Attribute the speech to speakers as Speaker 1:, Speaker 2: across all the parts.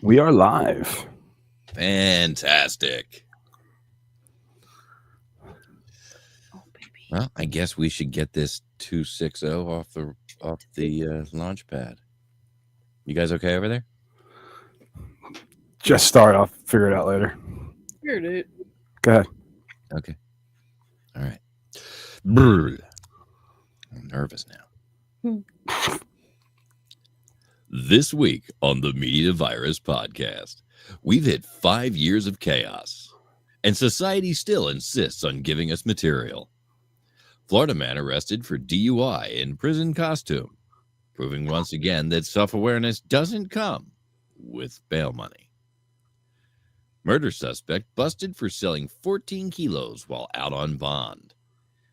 Speaker 1: We are live.
Speaker 2: Fantastic. Well, I guess we should get this 260 off the launch pad. You guys okay over there?
Speaker 1: Just start. I'll figure it out later.
Speaker 3: Figured it.
Speaker 1: Go ahead.
Speaker 2: Okay. All right. Brr. I'm nervous now. This week on the Media Virus podcast, we've hit 5 years of chaos, and society still insists on giving us material. Florida man arrested for DUI in prison costume, proving once again that self-awareness doesn't come with bail money. Murder suspect busted for selling 14 kilos while out on bond,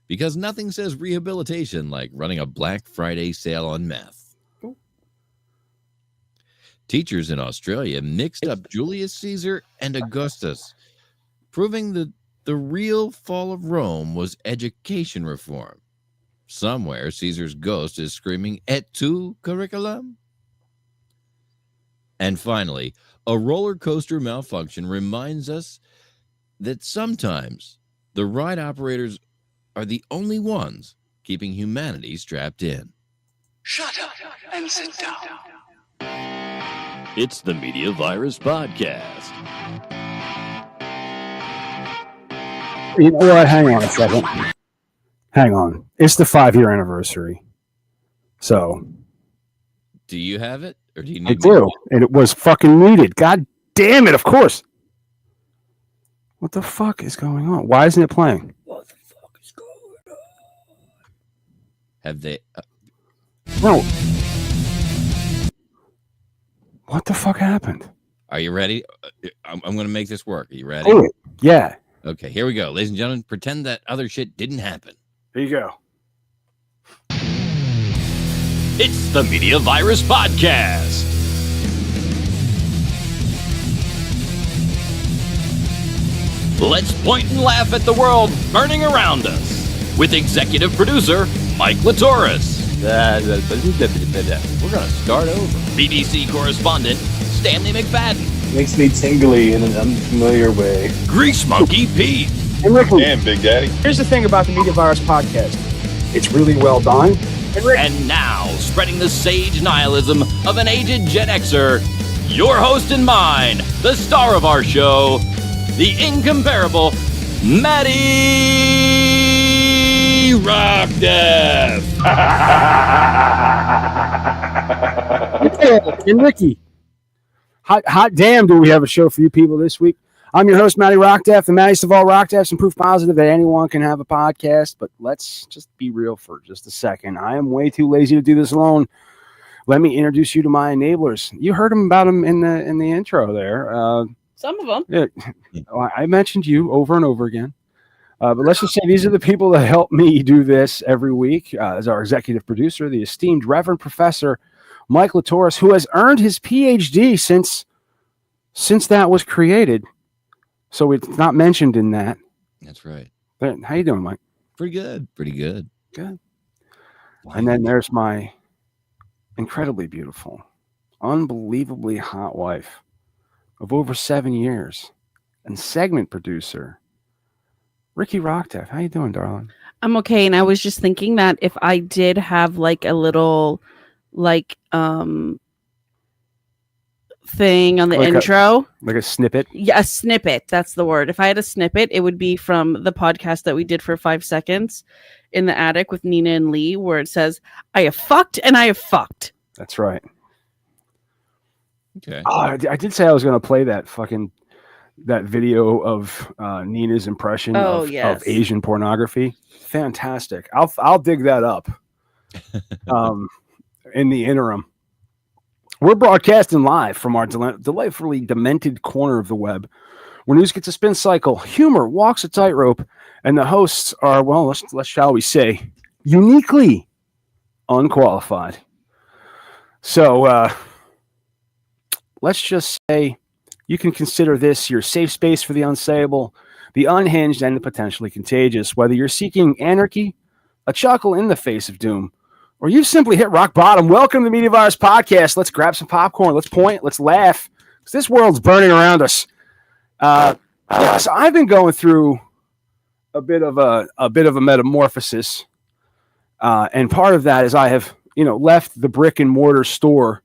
Speaker 2: because nothing says rehabilitation like running a Black Friday sale on meth. Teachers in Australia mixed up Julius Caesar and Augustus, proving that the real fall of Rome was education reform. Somewhere, Caesar's ghost is screaming, "Et tu, curriculum?" And finally, a roller coaster malfunction reminds us that sometimes the ride operators are the only ones keeping humanity strapped in.
Speaker 4: Shut up and sit down.
Speaker 2: It's the Media Virus Podcast.
Speaker 1: You know what? Hang on a second. Hang on. It's the 5-year anniversary. So.
Speaker 2: Do you have it? Or do you need
Speaker 1: I do. And it was fucking needed. God damn it, of course. What the fuck is going on? Why isn't it playing?
Speaker 3: What the fuck is going on?
Speaker 2: Have they...
Speaker 1: No. What the fuck happened?
Speaker 2: Are you ready? I'm going to make this work. Are you ready?
Speaker 1: Oh, yeah.
Speaker 2: Okay, here we go. Ladies and gentlemen, pretend that other shit didn't happen.
Speaker 1: Here you go.
Speaker 2: It's the Media Virus Podcast. Let's point and laugh at the world burning around us with executive producer Mike Litoris. We're going to start over. BBC correspondent Stanley McFadden.
Speaker 5: Makes me tingly in an unfamiliar way.
Speaker 2: Grease Monkey Pete.
Speaker 5: Damn, Big Daddy.
Speaker 6: Here's the thing about the Media Virus podcast. It's really well done.
Speaker 2: And now, spreading the sage nihilism of an aged Gen Xer, your host and mine, the star of our show, the incomparable Matty Rockdef.
Speaker 1: And Ricky. Hot damn, do we have a show for you people this week. I'm your host, Matty Rockdef, the Mattiest of all Rockdefs, and proof positive that anyone can have a podcast. But let's just be real for just a second. I am way too lazy to do this alone. Let me introduce you to my enablers. You heard about them in the intro there.
Speaker 3: Some of them.
Speaker 1: Yeah, I mentioned you over and over again. But let's just say these are the people that help me do this every week. As our executive producer, the esteemed Reverend Professor Mike Litoris, who has earned his PhD since that was created. So it's not mentioned in that.
Speaker 2: That's right.
Speaker 1: But how you doing, Mike?
Speaker 2: Pretty good.
Speaker 1: Good. And then there's my incredibly beautiful, unbelievably hot wife of over 7 years and segment producer, Ricky Rockdef. How you doing, darling?
Speaker 3: I'm okay. And I was just thinking that if I did have like a little thing on the intro,
Speaker 1: like a snippet.
Speaker 3: Yeah, a snippet. That's the word. If I had a snippet, it would be from the podcast that we did for 5 seconds in the attic with Nina and Lee, where it says, "I have fucked and I have fucked."
Speaker 1: That's right.
Speaker 2: Okay.
Speaker 1: I did say I was going to play that video of Nina's impression of Asian pornography. Fantastic. I'll dig that up. In the interim, we're broadcasting live from our delightfully demented corner of the web, where news gets a spin cycle, humor walks a tightrope, and the hosts are, well, let's shall we say, uniquely unqualified. So let's just say you can consider this your safe space for the unsayable, the unhinged, and the potentially contagious. Whether you're seeking anarchy, a chuckle in the face of doom, or you've simply hit rock bottom, welcome to the Media Virus Podcast. Let's grab some popcorn. Let's point. Let's laugh. This world's burning around us. So I've been going through a bit of a metamorphosis, and part of that is I have left the brick and mortar store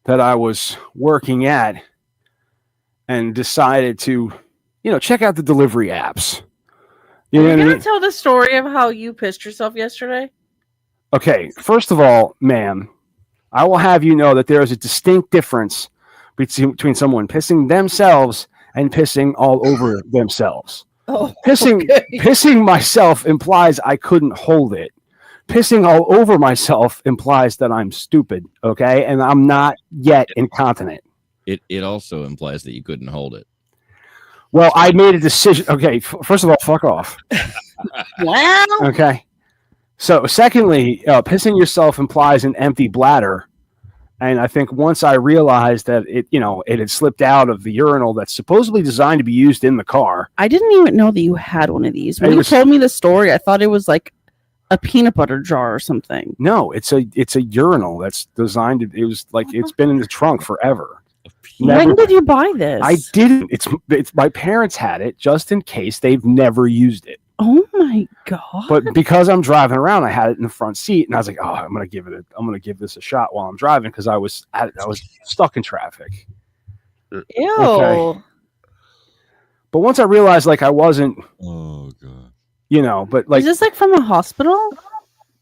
Speaker 1: that I was working at and decided to check out the delivery apps. You know what I mean?
Speaker 3: Tell the story of how you pissed yourself yesterday?
Speaker 1: Okay, first of all, ma'am, I will have you know that there is a distinct difference between someone pissing themselves and pissing all over themselves.
Speaker 3: Oh,
Speaker 1: Pissing myself implies I couldn't hold it. Pissing all over myself implies that I'm stupid, okay? And I'm not yet incontinent.
Speaker 2: It also implies that you couldn't hold it.
Speaker 1: Well, I made a decision. Okay, first of all, fuck off.
Speaker 3: Wow.
Speaker 1: Okay. So, secondly, pissing yourself implies an empty bladder. And I think once I realized that it had slipped out of the urinal that's supposedly designed to be used in the car.
Speaker 3: I didn't even know that you had one of these. When you told me the story, I thought it was like a peanut butter jar or something.
Speaker 1: No, it's a urinal that's designed to. It was like it's been in the trunk forever.
Speaker 3: When did you buy this?
Speaker 1: I didn't. It's my parents had it just in case. They've never used it.
Speaker 3: Oh my god!
Speaker 1: But because I'm driving around, I had it in the front seat, and I was like, "Oh, I'm gonna give this a shot while I'm driving," because I was stuck in traffic.
Speaker 3: Ew.
Speaker 1: Okay. But once I realized, like, I wasn't.
Speaker 2: Oh god.
Speaker 1: But like,
Speaker 3: is this like from a hospital?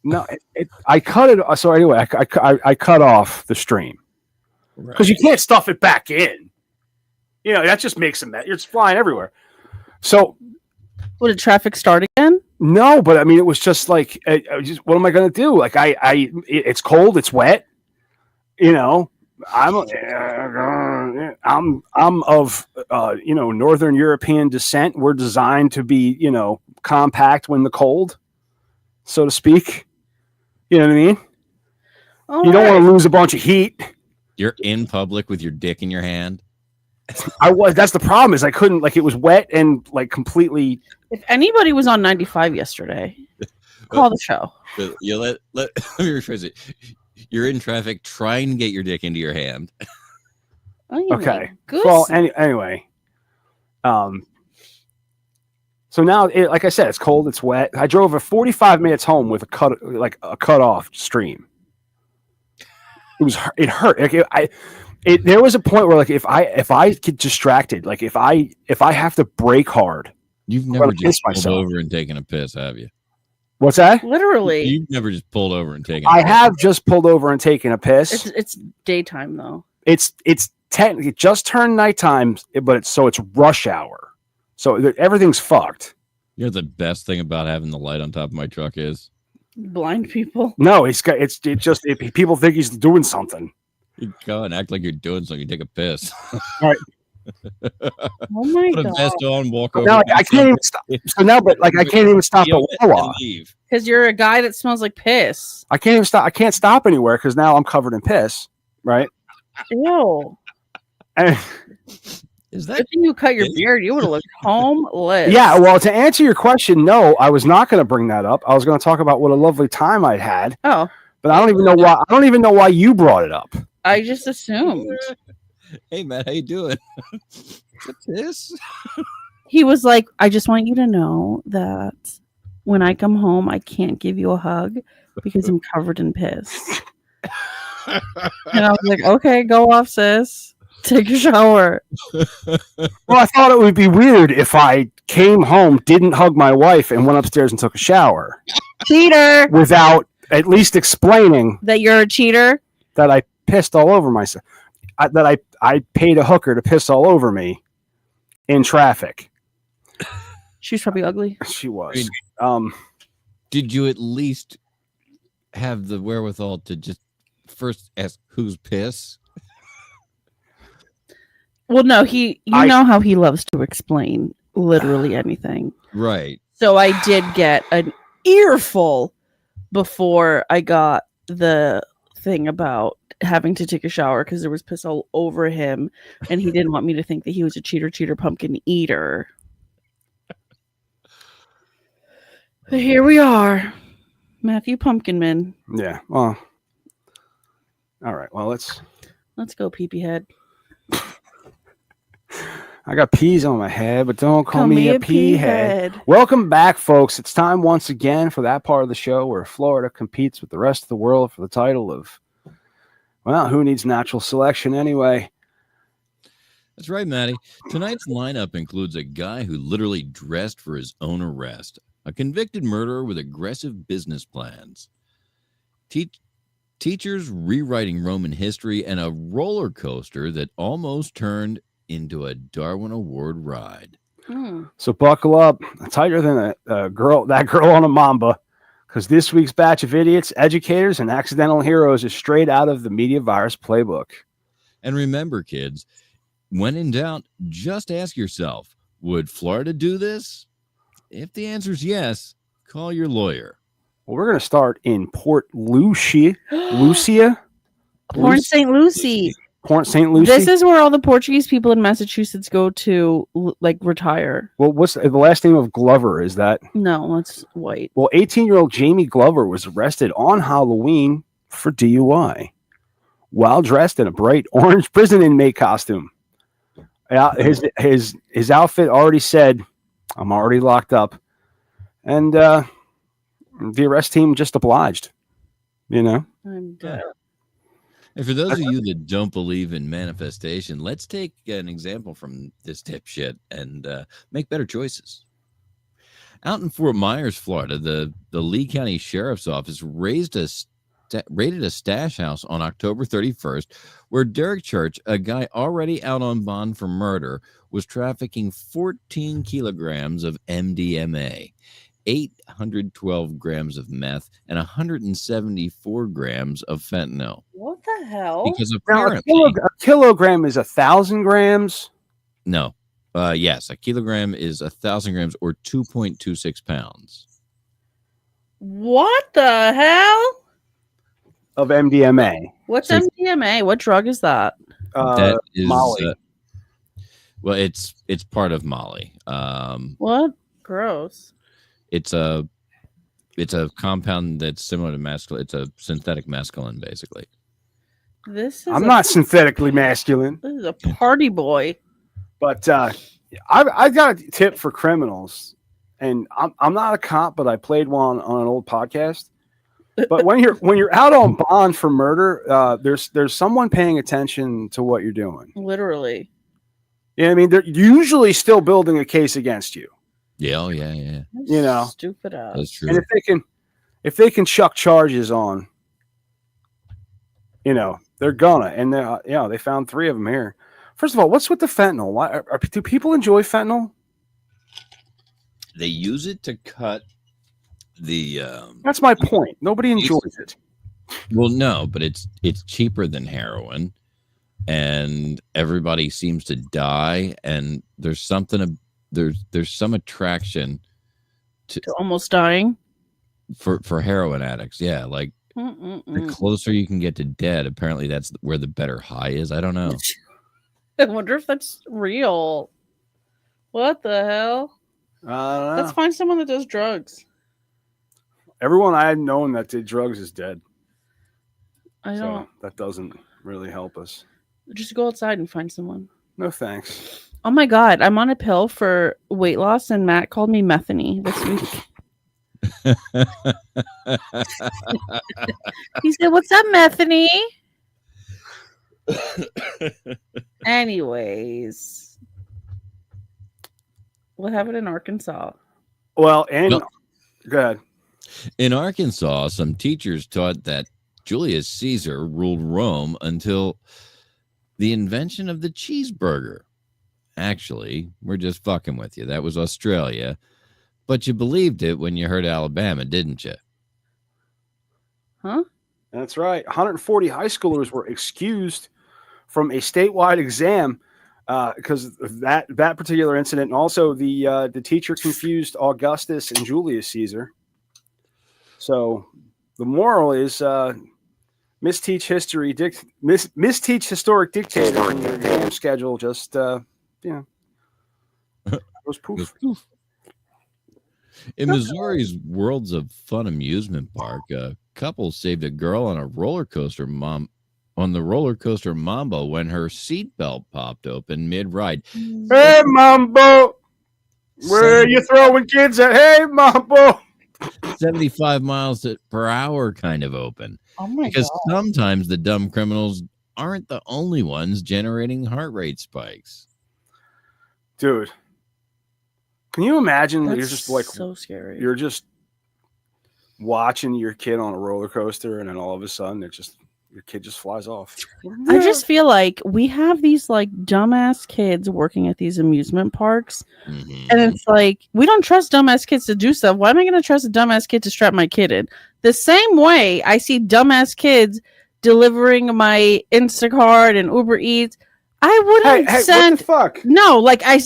Speaker 1: No, I cut it. So anyway, I cut off the stream because you can't stuff it back in. That just makes a mess. It's flying everywhere. So.
Speaker 3: Did traffic start again?
Speaker 1: No, but I mean, it was just like, what am I going to do? Like, it's cold, it's wet. I'm of Northern European descent. We're designed to be compact when the cold, so to speak. You know what I mean? You don't want to lose a bunch of heat.
Speaker 2: You're in public with your dick in your hand.
Speaker 1: That's the problem. Is I couldn't, like, it was wet and like completely.
Speaker 3: If anybody was on 95 yesterday, call the show.
Speaker 2: Let me rephrase it. You're in traffic trying to get your dick into your hand.
Speaker 1: Okay. Well, anyway. So now, like I said, it's cold, it's wet. I drove 45 minutes home with a cut off stream. It hurt. There was a point where, like, if I get distracted, like if I have to brake hard,
Speaker 2: you've never just pulled over and taken a piss, have you?
Speaker 1: What's that?
Speaker 3: Literally,
Speaker 2: you've never just pulled over and taken.
Speaker 1: I have just pulled over and taken a piss.
Speaker 3: It's daytime though.
Speaker 1: It's technically just turned nighttime, but it's rush hour, so everything's fucked.
Speaker 2: The best thing about having the light on top of my truck is
Speaker 3: blind people.
Speaker 1: No, people think he's doing something.
Speaker 2: You go and act like you're doing something. You take a piss.
Speaker 1: All right.
Speaker 3: Oh my
Speaker 2: Put
Speaker 3: god!
Speaker 2: a vest on, walk over.
Speaker 1: Now, I can't even stop. So now, but like I can't even stop at Wawa
Speaker 3: because you're a guy that smells like piss.
Speaker 1: I can't even stop. I can't stop anywhere because now I'm covered in piss. Right?
Speaker 3: Ew.
Speaker 1: And,
Speaker 3: is that? If you cut your beard, you would have looked homeless.
Speaker 1: Yeah. Well, to answer your question, no, I was not going to bring that up. I was going to talk about what a lovely time I'd had.
Speaker 3: Oh.
Speaker 1: But I don't even know why. I don't even know why you brought it up.
Speaker 3: I just assumed.
Speaker 2: Hey, Matt, how you doing? What's this?
Speaker 3: He was like, I just want you to know that when I come home, I can't give you a hug because I'm covered in piss. And I was like, okay, go off, sis. Take a shower.
Speaker 1: Well, I thought it would be weird if I came home, didn't hug my wife, and went upstairs and took a shower.
Speaker 3: Cheater!
Speaker 1: Without at least explaining
Speaker 3: that you're a cheater?
Speaker 1: That I pissed all over myself. That I paid a hooker to piss all over me in traffic.
Speaker 3: She's probably ugly.
Speaker 1: She was.
Speaker 2: Did you at least have the wherewithal to just first ask who's piss?
Speaker 3: Well, no, you know how he loves to explain literally anything.
Speaker 2: Right.
Speaker 3: So I did get an earful before I got the thing about having to take a shower because there was piss all over him and he didn't want me to think that he was a cheater pumpkin eater. But here we are, Matthew Pumpkinman.
Speaker 1: Yeah. Well. All right. Well, let's
Speaker 3: go, peepee head.
Speaker 1: I got peas on my head, but don't call me a pea head. Welcome back, folks. It's time once again for that part of the show where Florida competes with the rest of the world for the title of, well, who needs natural selection anyway?
Speaker 2: That's right, Matty. Tonight's lineup includes a guy who literally dressed for his own arrest, a convicted murderer with aggressive business plans, teachers rewriting Roman history, and a roller coaster that almost turned into a Darwin Award ride.
Speaker 1: So buckle up, tighter than that girl on a mamba, because this week's batch of idiots, educators, and accidental heroes is straight out of the media virus playbook.
Speaker 2: And remember, kids, when in doubt, just ask yourself, would Florida do this? If the answer is yes, call your lawyer.
Speaker 1: Well, we're going to start in Port St. Lucie.
Speaker 3: This is where all the Portuguese people in Massachusetts go to, like, retire.
Speaker 1: Well, what's the last name of Glover? Is that?
Speaker 3: No, it's white.
Speaker 1: Well, 18-year-old Jamie Glover was arrested on Halloween for DUI while dressed in a bright orange prison inmate costume. His outfit already said, "I'm already locked up," and the arrest team just obliged. You know.
Speaker 3: I'm dead.
Speaker 2: And for those of you that don't believe in manifestation, let's take an example from this dipshit and make better choices. Out in Fort Myers, Florida, the Lee County Sheriff's Office raided a stash house on October 31st, where Derek Church, a guy already out on bond for murder, was trafficking 14 kilograms of MDMA, 812 grams of meth, and 174 grams of fentanyl.
Speaker 3: What the hell?
Speaker 2: Because
Speaker 1: Now,
Speaker 2: apparently,
Speaker 1: a kilogram is 1,000 grams.
Speaker 2: no, yes, a kilogram is 1,000 grams or 2.26 pounds.
Speaker 3: What the hell?
Speaker 1: Of MDMA.
Speaker 3: What's MDMA? What drug is that?
Speaker 2: That is
Speaker 1: Molly.
Speaker 2: Well, it's part of Molly.
Speaker 3: What? Gross.
Speaker 2: It's a compound that's similar to masculine. It's a synthetic masculine, basically.
Speaker 1: I'm not synthetically masculine.
Speaker 3: This is a party boy.
Speaker 1: But I've got a tip for criminals, and I'm not a cop, but I played one on an old podcast. But when you're out on bond for murder, there's someone paying attention to what you're doing.
Speaker 3: Literally.
Speaker 1: Yeah, I mean, they're usually still building a case against you.
Speaker 2: Yeah, oh yeah.
Speaker 1: You know,
Speaker 3: Stupid ass.
Speaker 2: That's true.
Speaker 1: and if they can chuck charges on, you know, they're gonna. And they found 3 of them here. First of all, what's with the fentanyl? Why do people enjoy fentanyl?
Speaker 2: They use it to cut the.
Speaker 1: That's my point. Nobody enjoys it.
Speaker 2: Well, no, but it's cheaper than heroin, and everybody seems to die. And there's something. There's some attraction to
Speaker 3: almost dying
Speaker 2: for heroin addicts. Yeah, like the closer you can get to dead, apparently that's where the better high is. I don't know.
Speaker 3: I wonder if that's real. What the hell? Let's find someone that does drugs.
Speaker 1: Everyone I had known that did drugs is dead.
Speaker 3: I don't.
Speaker 1: So that doesn't really help us.
Speaker 3: Just go outside and find someone.
Speaker 1: No thanks.
Speaker 3: Oh my god, I'm on a pill for weight loss, and Matt called me methany this week. He said, "What's up, methany?" Anyways, what happened in Arkansas?
Speaker 1: Well, go ahead.
Speaker 2: In Arkansas, some teachers taught that Julius Caesar ruled Rome until the invention of the cheeseburger. Actually, we're just fucking with you. That was Australia. But you believed it when you heard Alabama, didn't you?
Speaker 3: Huh?
Speaker 1: That's right. 140 high schoolers were excused from a statewide exam because of that particular incident. And also the teacher confused Augustus and Julius Caesar. So the moral is misteach historic dictator in your exam schedule. Just goes poof.
Speaker 2: In Missouri's Worlds of Fun amusement park, a couple saved a girl on a roller coaster on on the roller coaster Mambo when her seatbelt popped open mid-ride.
Speaker 1: Hey, Mambo, where are you throwing kids at? Hey, Mambo.
Speaker 2: 75 miles per hour kind of open.
Speaker 3: Oh my
Speaker 2: Because
Speaker 3: god.
Speaker 2: sometimes the dumb criminals aren't the only ones generating heart rate spikes.
Speaker 1: Dude, can you imagine?
Speaker 3: That's
Speaker 1: You're just like
Speaker 3: so scary.
Speaker 1: you're just watching your kid on a roller coaster, and then all of a sudden, your kid just flies off.
Speaker 3: I just feel like we have these like dumbass kids working at these amusement parks,
Speaker 2: Mhm.
Speaker 3: and it's like we don't trust dumbass kids to do stuff. Why am I going to trust a dumbass kid to strap my kid in? The same way I see dumbass kids delivering my Instacart and Uber Eats. I wouldn't
Speaker 1: Hey,
Speaker 3: send.
Speaker 1: what the fuck?
Speaker 3: No, like I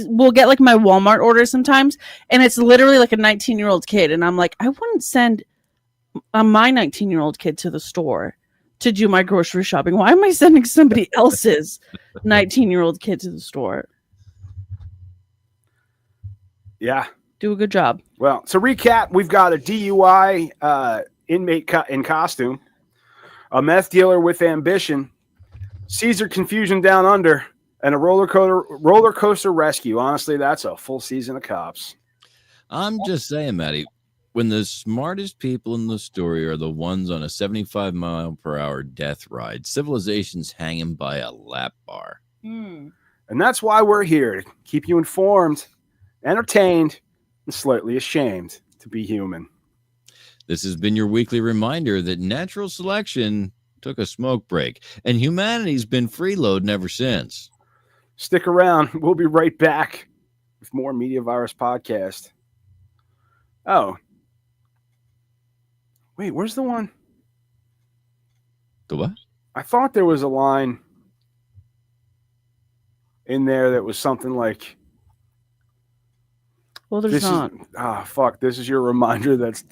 Speaker 3: will get like my Walmart order sometimes, and it's literally like a 19-year-old kid, and I'm like, I wouldn't send my 19-year-old kid to the store to do my grocery shopping. Why am I sending somebody else's 19-year-old kid to the store?
Speaker 1: Yeah.
Speaker 3: Do a good job.
Speaker 1: Well, to recap, we've got a DUI inmate in costume, a meth dealer with ambition, Caesar confusion down under, and a roller coaster rescue. Honestly, that's a full season of Cops.
Speaker 2: I'm just saying, Matty, when the smartest people in the story are the ones on a 75-mile-per-hour death ride, civilization's hanging by a lap bar.
Speaker 1: And that's why we're here, to keep you informed, entertained, and slightly ashamed to be human.
Speaker 2: This has been your weekly reminder that natural selection took a smoke break, and humanity's been freeloading ever since.
Speaker 1: Stick around. We'll be right back with more Media Virus Podcast. Oh. Wait, where's the one?
Speaker 2: The what?
Speaker 1: I thought there was a line in there that was something like,
Speaker 3: Well, there's not.
Speaker 1: Fuck, this is your reminder that's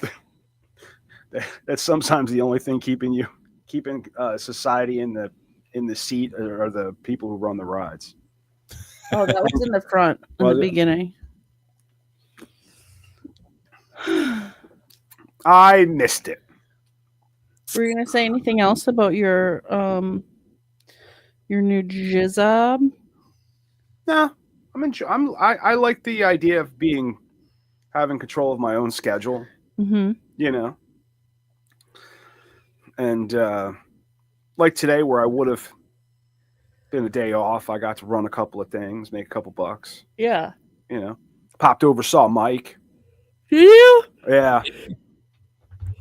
Speaker 1: sometimes the only thing keeping society in the seat are the people who run the rides.
Speaker 3: Oh, that was in the front in the beginning.
Speaker 1: I missed it.
Speaker 3: Were you gonna say anything else about your new job?
Speaker 1: No, I like the idea of having control of my own schedule.
Speaker 3: Mm-hmm.
Speaker 1: You know, and like today, where I would have been a day off, I got to run a couple of things, make a couple bucks.
Speaker 3: Yeah.
Speaker 1: You know, popped over, saw Mike.
Speaker 3: Did you?
Speaker 1: Yeah.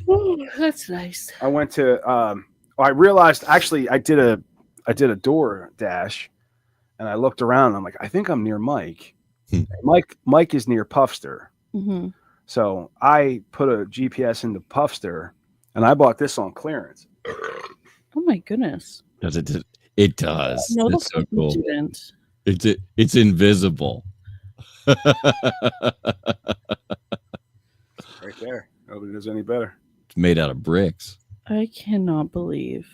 Speaker 3: Oh, that's nice.
Speaker 1: I went to. I realized actually I did a door dash, and I looked around. And I'm like, I think I'm near Mike. Mike is near Puffster.
Speaker 3: Mm-hmm.
Speaker 1: So I put a GPS into Puffster, and I bought this on clearance.
Speaker 3: Oh my goodness!
Speaker 2: Does it? It does.
Speaker 3: No,
Speaker 2: it's so cool.
Speaker 3: Didn't.
Speaker 2: It's invisible.
Speaker 1: Right there. Nobody does any better.
Speaker 2: It's made out of bricks.
Speaker 3: I cannot believe.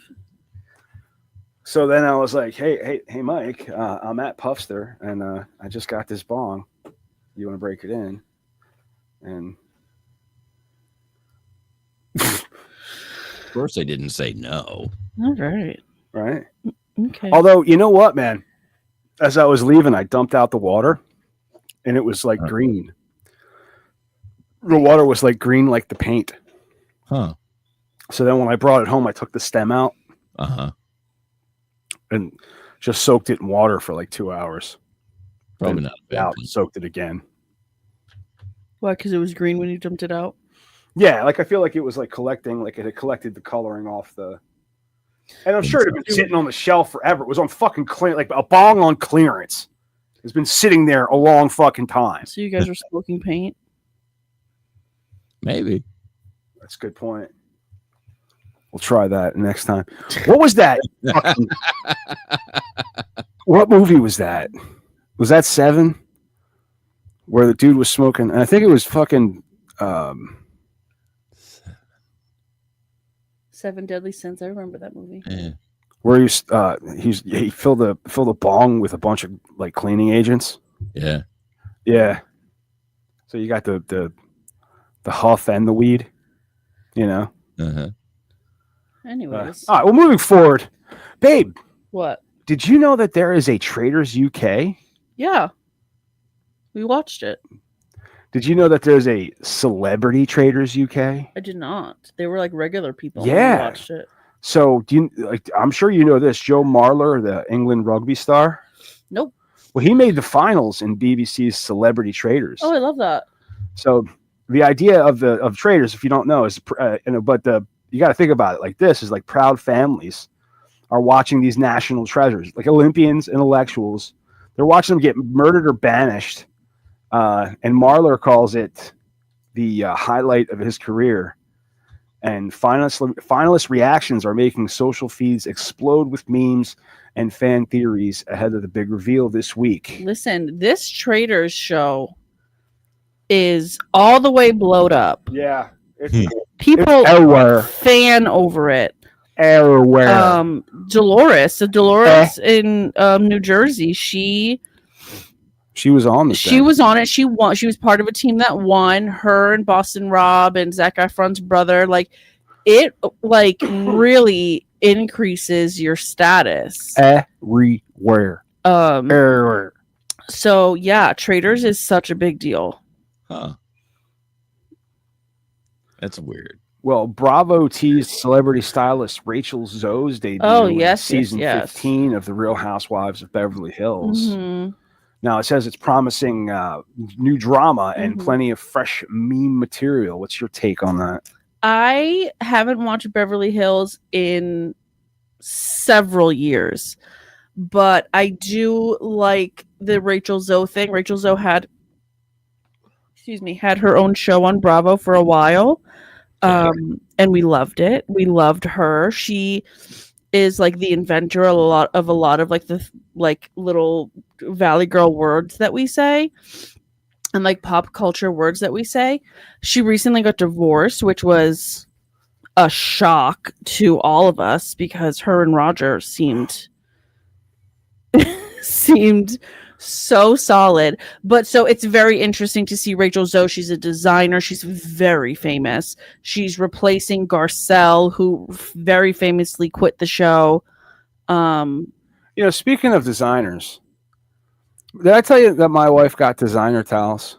Speaker 1: So then I was like, hey, Mike, I'm at Puffster, and I just got this bong. You want to break it in? And
Speaker 2: of course, I didn't say no.
Speaker 3: All right.
Speaker 1: Right.
Speaker 3: Okay.
Speaker 1: Although, you know what, man? As I was leaving, I dumped out the water, and it was like green. The water was like green, like the paint.
Speaker 2: Huh.
Speaker 1: So then when I brought it home, I took the stem out.
Speaker 2: Uh-huh.
Speaker 1: And just soaked it in water for like 2 hours.
Speaker 2: Probably not a bad
Speaker 1: Out,
Speaker 2: thing.
Speaker 1: soaked it again.
Speaker 3: Why? Because it was green when you dumped it out?
Speaker 1: Yeah, like I feel like it was like collecting, like it had collected the coloring off the. And I'm sure it had been sitting on the shelf forever. It was on fucking clear, like a bong on clearance. It's been sitting there a long fucking time.
Speaker 3: So you guys were smoking paint?
Speaker 2: Maybe.
Speaker 1: That's a good point. We'll try that next time. What was that? What movie was that? Was that 7? Where the dude was smoking? And I think it was fucking.
Speaker 3: 7 Deadly Sins. I remember that movie.
Speaker 2: Yeah.
Speaker 1: Where he filled a bong with a bunch of like cleaning agents.
Speaker 2: Yeah.
Speaker 1: Yeah. So you got the huff and the weed, you know.
Speaker 2: Uh-huh.
Speaker 3: Anyways,
Speaker 1: all right. Well, moving forward, babe.
Speaker 3: what?
Speaker 1: Did you know that there is a Traders UK?
Speaker 3: Yeah, we watched it.
Speaker 1: Did you know that there's a Celebrity Traders UK?
Speaker 3: I did not. They were like regular people.
Speaker 1: Yeah.
Speaker 3: When we watched it.
Speaker 1: So, do you like? I'm sure you know this. Joe Marler, the England rugby star.
Speaker 3: Nope.
Speaker 1: Well, he made the finals in BBC's Celebrity Traders.
Speaker 3: Oh, I love that.
Speaker 1: So, the idea of traders, if you don't know, is you got to think about it like this: is like proud families are watching these national treasures, like Olympians, intellectuals. They're watching them get murdered or banished, and Marler calls it the highlight of his career. And finalist reactions are making social feeds explode with memes and fan theories ahead of the big reveal this week.
Speaker 3: Listen, this Traders show is all the way blowed up.
Speaker 1: Yeah.
Speaker 3: People
Speaker 1: everywhere.
Speaker 3: fan over it.
Speaker 1: Everywhere.
Speaker 3: Dolores in New Jersey, she
Speaker 1: was on this.
Speaker 3: She was on it. She won. She was part of a team that won. Her and Boston Rob and Zac Efron's brother. Like it, like really increases your status
Speaker 1: everywhere. Everywhere.
Speaker 3: So yeah, Traders is such a big deal.
Speaker 2: Huh. That's weird.
Speaker 1: Well, Bravo teased celebrity stylist Rachel Zoe's debut in season 15 of The Real Housewives of Beverly Hills.
Speaker 3: Mm-hmm.
Speaker 1: Now, it says it's promising new drama and plenty of fresh meme material. What's your take on that?
Speaker 3: I haven't watched Beverly Hills in several years, but I do like the Rachel Zoe thing. Rachel Zoe had her own show on Bravo for a while. And we loved it. We loved her. She is like the inventor of a lot of like the like little Valley Girl words that we say and like pop culture words that we say. She recently got divorced, which was a shock to all of us because her and Roger seemed so solid. But so it's very interesting to see Rachel Zoe. She's a designer. She's very famous. She's replacing Garcelle, who very famously quit the show.
Speaker 1: Speaking of designers, did I tell you that my wife got designer towels?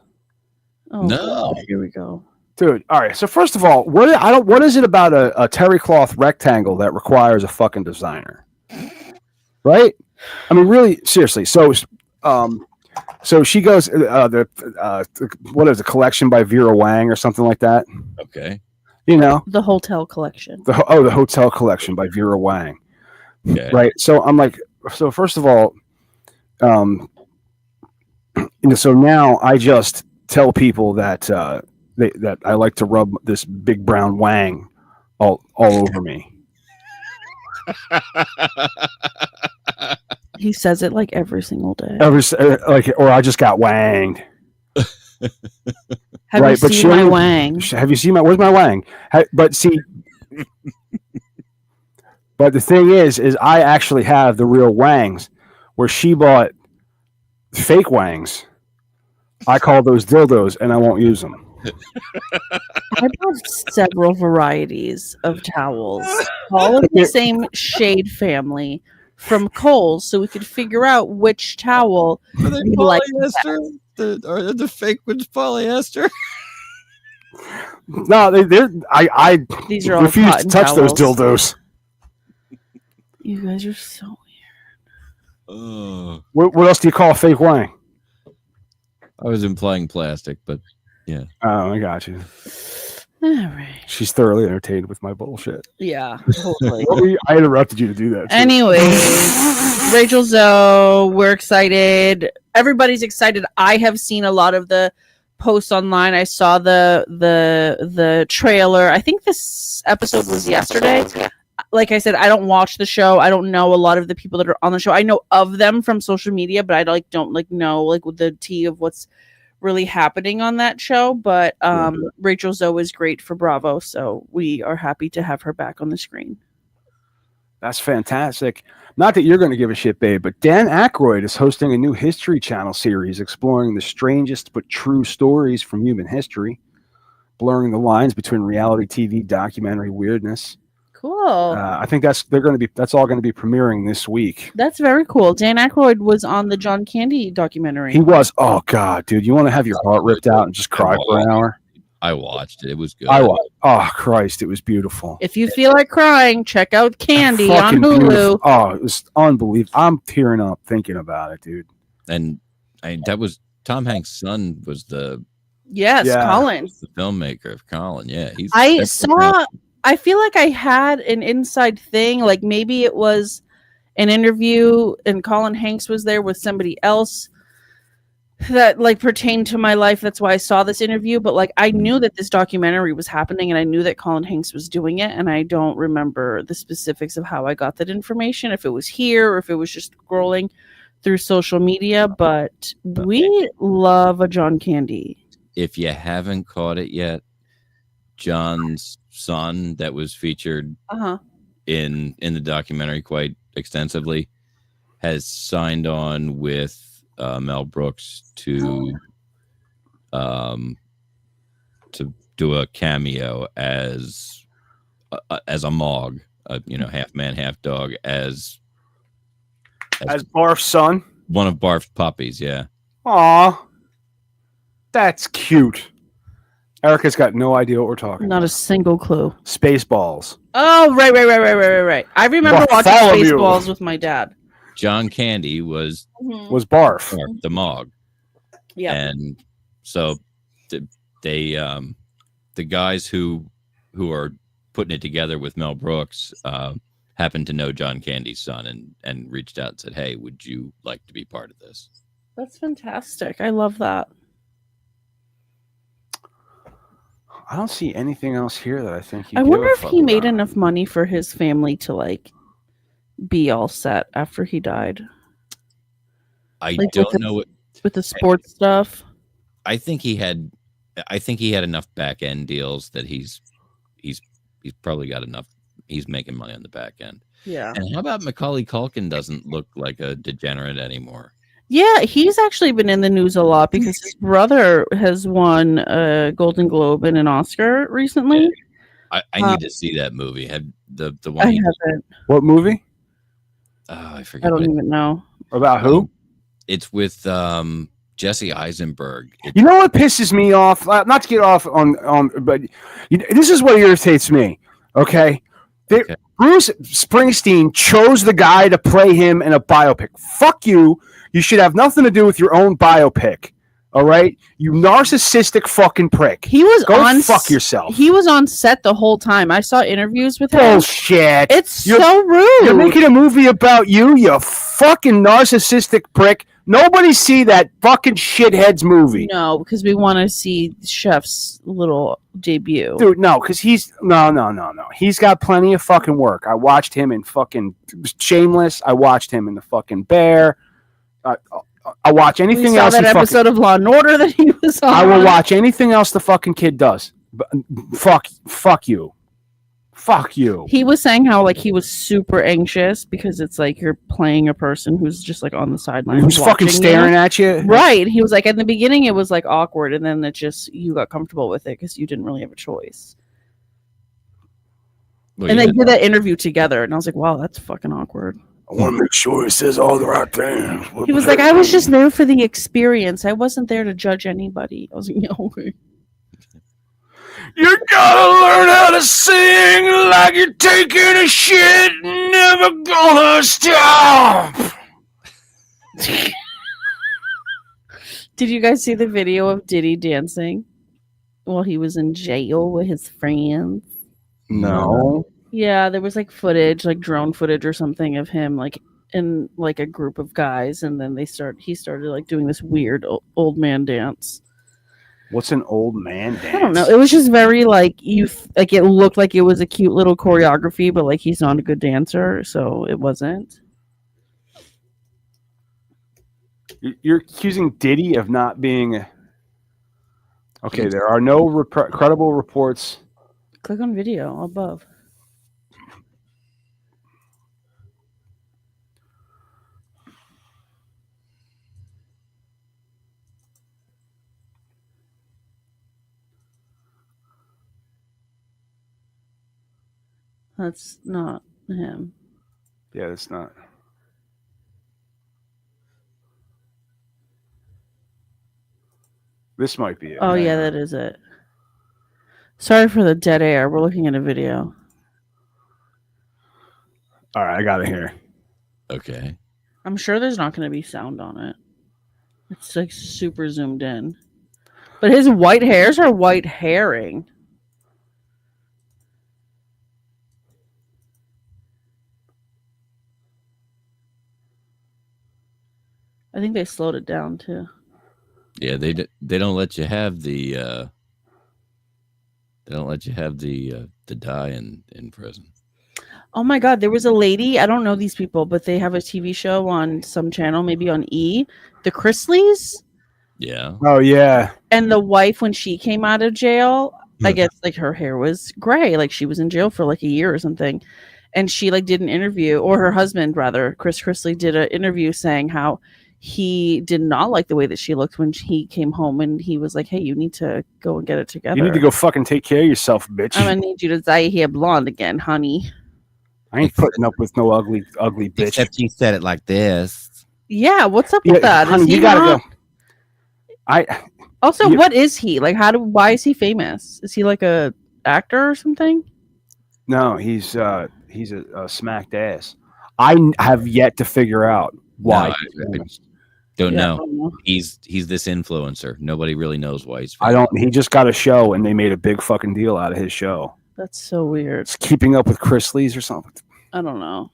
Speaker 3: Oh,
Speaker 2: no.
Speaker 3: Here we go.
Speaker 1: Dude, all right. So first of all, what is it about a terry cloth rectangle that requires a fucking designer? Right? I mean, really, seriously. So she goes what is it, collection by Vera Wang or something like that?
Speaker 2: Okay.
Speaker 3: The hotel collection.
Speaker 1: The hotel collection by Vera Wang.
Speaker 2: Okay.
Speaker 1: Right. So I'm like, so first of all, so now I just tell people that that I like to rub this big brown wang all over me.
Speaker 3: He says it like every single day.
Speaker 1: Or I just got wanged.
Speaker 3: Have you seen my wang?
Speaker 1: Have you seen where's my wang? But the thing is I actually have the real wangs, where she bought fake wangs. I call those dildos, and I won't use them.
Speaker 3: I bought several varieties of towels, all of the same shade family, from Kohl's, so we could figure out which towel
Speaker 2: Are they
Speaker 3: we like
Speaker 2: polyester? Are the fake ones polyester?
Speaker 1: No, I
Speaker 3: These are all
Speaker 1: refuse to touch
Speaker 3: towels.
Speaker 1: those dildos.
Speaker 3: You guys are so
Speaker 2: Oh,
Speaker 1: What else do you call a fake wang?
Speaker 2: I was implying plastic, but yeah.
Speaker 1: Oh, I got you.
Speaker 3: weird. All right.
Speaker 1: She's thoroughly entertained with my bullshit.
Speaker 3: Yeah, totally.
Speaker 1: I interrupted you to do that. Too.
Speaker 3: Anyways, Rachel Zoe, we're excited. Everybody's excited. I have seen a lot of the posts online. I saw the trailer. I think this episode was yesterday. Like I said, I don't watch the show. I don't know a lot of the people that are on the show. I know of them from social media, but I don't know with the tea of what's really happening on that show. But Rachel Zoe is great for Bravo, so we are happy to have her back on the screen.
Speaker 1: That's fantastic. Not that you're going to give a shit, babe, but Dan Aykroyd is hosting a new History Channel series exploring the strangest but true stories from human history, blurring the lines between reality TV documentary weirdness.
Speaker 3: Cool.
Speaker 1: I think that's all going to be premiering this week.
Speaker 3: That's very cool. Dan Aykroyd was on the John Candy documentary.
Speaker 1: He was. Oh God, dude, you want to have your heart ripped out and just cry for an hour?
Speaker 2: I watched it. It was good.
Speaker 1: Oh Christ, it was beautiful.
Speaker 3: If you feel like crying, check out Candy on
Speaker 1: Fucking
Speaker 3: Hulu.
Speaker 1: beautiful. Oh, it was unbelievable. I'm tearing up thinking about it, dude.
Speaker 2: And that was Tom Hanks' son was the
Speaker 3: Yes,
Speaker 1: Yeah.
Speaker 3: Colin.
Speaker 2: the filmmaker of Colin. Yeah,
Speaker 3: I feel like I had an inside thing, like maybe it was an interview and Colin Hanks was there with somebody else that like pertained to my life. That's why I saw this interview. But like I knew that this documentary was happening and I knew that Colin Hanks was doing it. And I don't remember the specifics of how I got that information, if it was here or if it was just scrolling through social media. But we love a John Candy.
Speaker 2: If you haven't caught it yet, John's son that was featured in the documentary quite extensively has signed on with Mel Brooks to do a cameo as a Mog, half man, half dog, as
Speaker 1: Barf's son,
Speaker 2: one of Barf's puppies. Yeah.
Speaker 1: Aw, that's cute. Erica's got no idea what we're talking
Speaker 3: Not
Speaker 1: about.
Speaker 3: a single clue.
Speaker 1: Spaceballs.
Speaker 3: Oh, right. I remember watching
Speaker 1: Bartholomew.
Speaker 3: Spaceballs with my dad.
Speaker 2: John Candy was
Speaker 1: Was Barf.
Speaker 2: the Mog.
Speaker 3: Yeah.
Speaker 2: And so they the guys who are putting it together with Mel Brooks happened to know John Candy's son and reached out and said, "Hey, would you like to be part of this?"
Speaker 3: That's fantastic. I love that.
Speaker 1: I don't see anything else here that I think.
Speaker 3: I wonder if he made enough money for his family to like be all set after he died.
Speaker 2: I
Speaker 3: Like
Speaker 2: don't know
Speaker 3: with the sports stuff.
Speaker 2: I think he had enough back end deals that he's probably got enough. He's making money on the back end.
Speaker 3: Yeah.
Speaker 2: And how about Macaulay Culkin doesn't look like a degenerate anymore?
Speaker 3: Yeah, he's actually been in the news a lot because his brother has won a Golden Globe and an Oscar recently.
Speaker 2: I need to see that movie. Had the one
Speaker 3: I haven't.
Speaker 1: What movie?
Speaker 2: I forget.
Speaker 3: I don't even know.
Speaker 1: About who?
Speaker 2: It's with Jesse Eisenberg.
Speaker 1: You know what pisses me off? Not to get off on but this is what irritates me. Okay?
Speaker 2: Okay.
Speaker 1: Bruce Springsteen chose the guy to play him in a biopic. Fuck you. You should have nothing to do with your own biopic. All right? You narcissistic fucking prick.
Speaker 3: He was
Speaker 1: Go
Speaker 3: on
Speaker 1: fuck yourself.
Speaker 3: He was on set the whole time. I saw interviews with him.
Speaker 1: Bullshit.
Speaker 3: It's so rude.
Speaker 1: You're making a movie about you fucking narcissistic prick. Nobody see that fucking shithead's movie.
Speaker 3: No, because we want to see Chef's little debut.
Speaker 1: Dude, no, because he's no. He's got plenty of fucking work. I watched him in fucking Shameless. I watched him in the fucking Bear. I watch anything
Speaker 3: we saw
Speaker 1: else.
Speaker 3: That episode of Law and Order that he was on.
Speaker 1: I will watch anything else the fucking kid does. But fuck you. Fuck you.
Speaker 3: He was saying how like he was super anxious because it's like you're playing a person who's just like on the sideline.
Speaker 1: Who's fucking staring at you?
Speaker 3: Right. He was like, in the beginning it was like awkward, and then it just you got comfortable with it because you didn't really have a choice.
Speaker 2: Well,
Speaker 3: and they did that interview together, and I was like, wow, that's fucking awkward.
Speaker 1: I want to make sure he says all the right things.
Speaker 3: He was like, I was just there for the experience. I wasn't there to judge anybody. I was like, yeah, okay.
Speaker 1: You gotta learn how to sing like you're taking a shit, never gonna stop.
Speaker 3: Did you guys see the video of Diddy dancing while he was in jail with his friends?
Speaker 1: No.
Speaker 3: Yeah, there was like footage, like drone footage or something of him like in like a group of guys, and then he started like doing this weird old man dance.
Speaker 1: What's an old man dance?
Speaker 3: I don't know. It was just very like like it looked like it was a cute little choreography, but like he's not a good dancer, so it wasn't.
Speaker 1: You're accusing Diddy of not being. Okay, there are no credible reports.
Speaker 3: Click on video above. That's not him.
Speaker 1: Yeah, it's not. This might be it.
Speaker 3: Oh, yeah, that is it. Sorry for the dead air. We're looking at a video.
Speaker 1: All right, I got it here.
Speaker 2: Okay.
Speaker 3: I'm sure there's not going to be sound on it. It's like super zoomed in. But his white hairs are white herring. I think they slowed it down too.
Speaker 2: Yeah, they don't let you have the dye in prison.
Speaker 3: Oh my God, there was a lady. I don't know these people, but they have a TV show on some channel, maybe on E. The Chrisleys.
Speaker 2: Yeah.
Speaker 1: Oh yeah.
Speaker 3: And the wife, when she came out of jail, I guess like her hair was gray, like she was in jail for like a year or something. And she like did an interview, or her husband rather, Chris Chrisley, did an interview saying how he did not like the way that she looked when he came home, and he was like, "Hey, you need to go and get it together.
Speaker 1: You need to go fucking take care of yourself, bitch.
Speaker 3: I'm gonna need you to dye your hair blonde again, honey."
Speaker 1: I ain't putting up with no ugly bitch.
Speaker 2: Except he said it like this.
Speaker 3: Yeah, what's up with that?
Speaker 1: Honey,
Speaker 3: Is he
Speaker 1: you gotta
Speaker 3: not-
Speaker 1: go.
Speaker 3: Also, what is he like? Why is he famous? Is he like a actor or something?
Speaker 1: No, he's a smacked ass. I have yet to figure out why.
Speaker 2: No,
Speaker 1: he's
Speaker 2: I
Speaker 1: famous.
Speaker 2: don't
Speaker 3: Yeah, I
Speaker 2: know.
Speaker 3: don't know.
Speaker 2: He's this influencer. Nobody really knows why he's famous.
Speaker 1: I don't. He just got a show, and they made a big fucking deal out of his show.
Speaker 3: That's so weird.
Speaker 1: It's Keeping Up with Chrisley's or something.
Speaker 3: I don't know.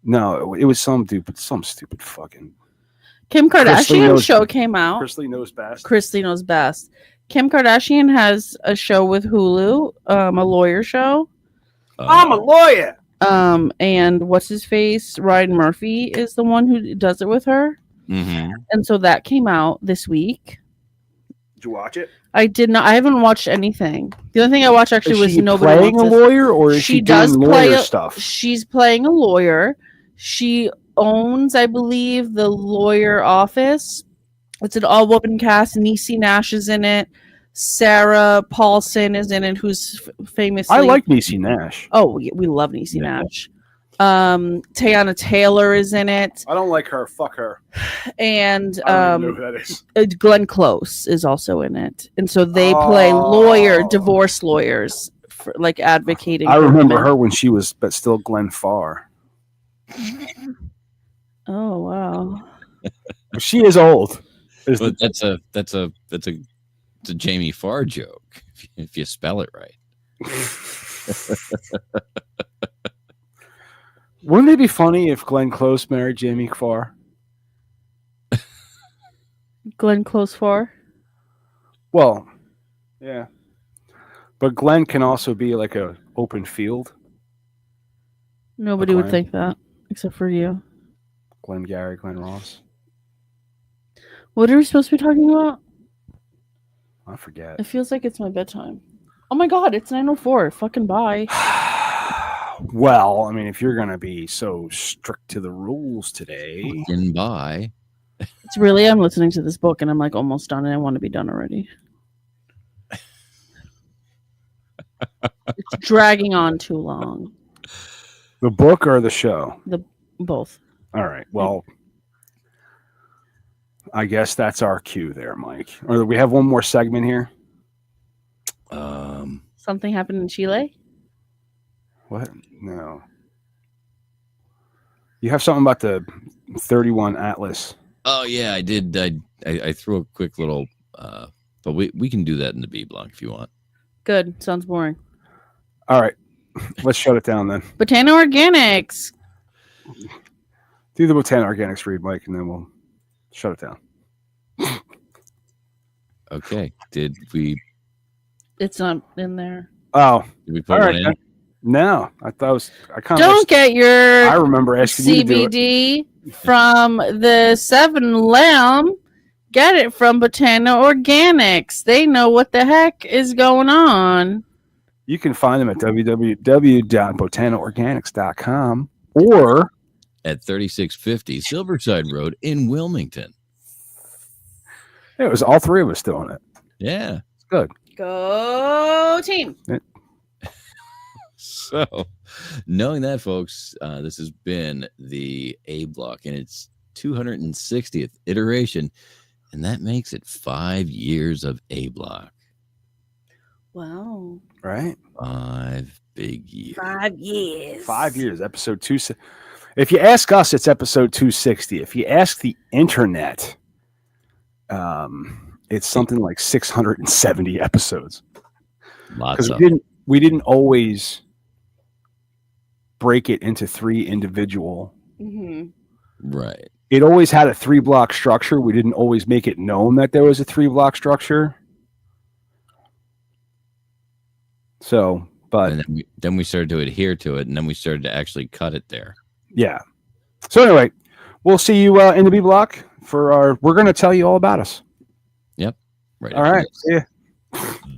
Speaker 1: No, it was some dude, but some stupid fucking.
Speaker 3: Kim
Speaker 1: Chrisley
Speaker 3: Kardashian
Speaker 1: knows-
Speaker 3: show came out.
Speaker 1: Chrisley knows best.
Speaker 3: Chrisley knows best. Kim Kardashian has a show with Hulu, a lawyer show.
Speaker 1: I'm a lawyer.
Speaker 3: And what's his face? Ryan Murphy is the one who does it with her.
Speaker 2: Mm-hmm.
Speaker 3: And so that came out this week.
Speaker 1: Did you watch it?
Speaker 3: I did not. I haven't watched anything. The only thing I watched actually
Speaker 1: Is
Speaker 3: was
Speaker 1: she
Speaker 3: Nobody
Speaker 1: playing a
Speaker 3: Wants Us.
Speaker 1: lawyer, or is she
Speaker 3: does
Speaker 1: doing
Speaker 3: play
Speaker 1: lawyer
Speaker 3: a-
Speaker 1: stuff?
Speaker 3: She's playing a lawyer. She owns, I believe, the lawyer office. It's an all-woman cast. Niecy Nash is in it. Sarah Paulson is in it, who's famously.
Speaker 1: I like Niecy Nash.
Speaker 3: Oh, we love Niecy
Speaker 2: Yeah.
Speaker 3: Nash. Teyana Taylor is in it,
Speaker 1: I don't like her. Fuck her.
Speaker 3: and
Speaker 1: I don't even know who that is.
Speaker 3: Glenn Close is also in it, and so they play divorce lawyers, for, like advocating.
Speaker 1: I
Speaker 3: for
Speaker 1: remember
Speaker 3: women.
Speaker 1: her when she was, but still Glenn Farr.
Speaker 3: Oh wow!
Speaker 1: She is old.
Speaker 2: But that's a Jamie Farr joke if you spell it right.
Speaker 1: Wouldn't it be funny if Glenn Close married Jamie Farr?
Speaker 3: Glenn Close for.
Speaker 1: Well, yeah. But Glenn can also be like a open field.
Speaker 3: Nobody would
Speaker 1: Glenn.
Speaker 3: think that except for you.
Speaker 1: Glenn Gary, Glenn Ross.
Speaker 3: What are we supposed to be talking about?
Speaker 1: I forget.
Speaker 3: It feels like it's my bedtime. Oh my god, it's 9:04. Fucking bye.
Speaker 1: Well, I mean, if you're gonna be so strict to the rules today,
Speaker 2: In by.
Speaker 3: It's really, I'm listening to this book and I'm like almost done and I want to be done already. It's dragging on too long.
Speaker 1: the book or the show?
Speaker 3: Both.
Speaker 1: All right. Well, I guess that's our cue there, Mike. Or do we have one more segment here?
Speaker 3: Something happened in Chile?
Speaker 1: What? No. You have something about the 31 Atlas.
Speaker 2: Oh yeah, I did. I threw a quick little, but we can do that in the B block if you want.
Speaker 3: Good. Sounds boring.
Speaker 1: All right. Let's shut it down then.
Speaker 3: Botano Organics.
Speaker 1: Do the Botanic Organics read, Mike, and then we'll shut it down.
Speaker 2: Okay. Did we
Speaker 3: It's not in there.
Speaker 1: Oh,
Speaker 2: put
Speaker 1: all
Speaker 2: one
Speaker 1: right.
Speaker 2: in?
Speaker 1: Then. No, I thought it was. I kind of.
Speaker 3: Don't get your
Speaker 1: I remember asking you to do it.
Speaker 3: CBD from the 7-Lamb. Get it from Botano Organics. They know what the heck is going on.
Speaker 1: You can find them at www.botanoorganics.com or
Speaker 2: At 3650 Silverside Road in Wilmington.
Speaker 1: it was all three of us doing it.
Speaker 2: Yeah.
Speaker 1: It's good.
Speaker 3: Go team.
Speaker 2: So, knowing that, folks, this has been the A Block in its 260th iteration, and that makes it 5 years of A Block.
Speaker 3: Wow.
Speaker 1: Right?
Speaker 2: 5 big years.
Speaker 3: 5 years.
Speaker 1: 5 years. Episode 2. If you ask us, it's episode 260. If you ask the internet, it's something like 670 episodes.
Speaker 2: Lots of
Speaker 1: we didn't always break it into 3 individual.
Speaker 2: right.
Speaker 1: It always had a 3-block structure. We didn't always make it known that there was a 3-block structure. So, but
Speaker 2: And then we started to adhere to it, and then we started to actually cut it there.
Speaker 1: yeah. So anyway, we'll see you in the B block for we're going to tell you all about us.
Speaker 2: Yep. Right.
Speaker 1: All right. Yeah.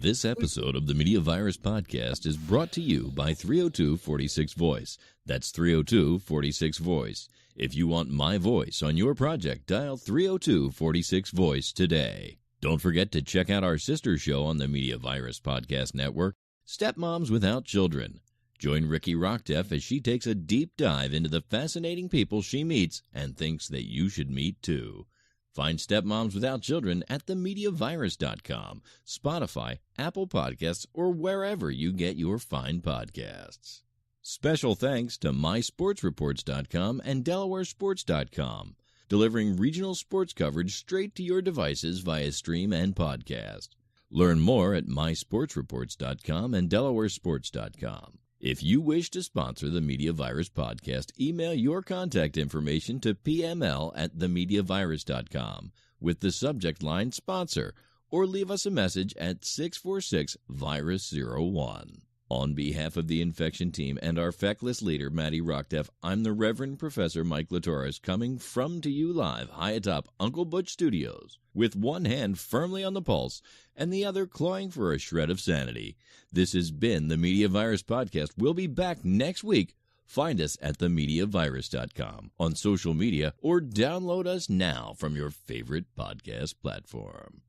Speaker 2: This episode of the Media Virus Podcast is brought to you by 302-46 Voice. That's 302-46 Voice. If you want my voice on your project, dial 302-46 Voice today. Don't forget to check out our sister show on the Media Virus Podcast Network, Stepmoms Without Children. Join Matty Rockdef as she takes a deep dive into the fascinating people she meets and thinks that you should meet too. Find Stepmoms Without Children at themediavirus.com, Spotify, Apple Podcasts, or wherever you get your fine podcasts. Special thanks to mysportsreports.com and delawaresports.com, delivering regional sports coverage straight to your devices via stream and podcast. Learn more at mysportsreports.com and delawaresports.com. If you wish to sponsor the Media Virus Podcast, email your contact information to pml@themediavirus.com with the subject line sponsor, or leave us a message at 646-VIRUS01. On behalf of the infection team and our feckless leader, Matty Rockdef, I'm the Reverend Professor Mike Litoris, coming to you live high atop Uncle Butch Studios, with one hand firmly on the pulse and the other clawing for a shred of sanity. This has been the Media Virus Podcast. We'll be back next week. Find us at themediavirus.com, on social media, or download us now from your favorite podcast platform.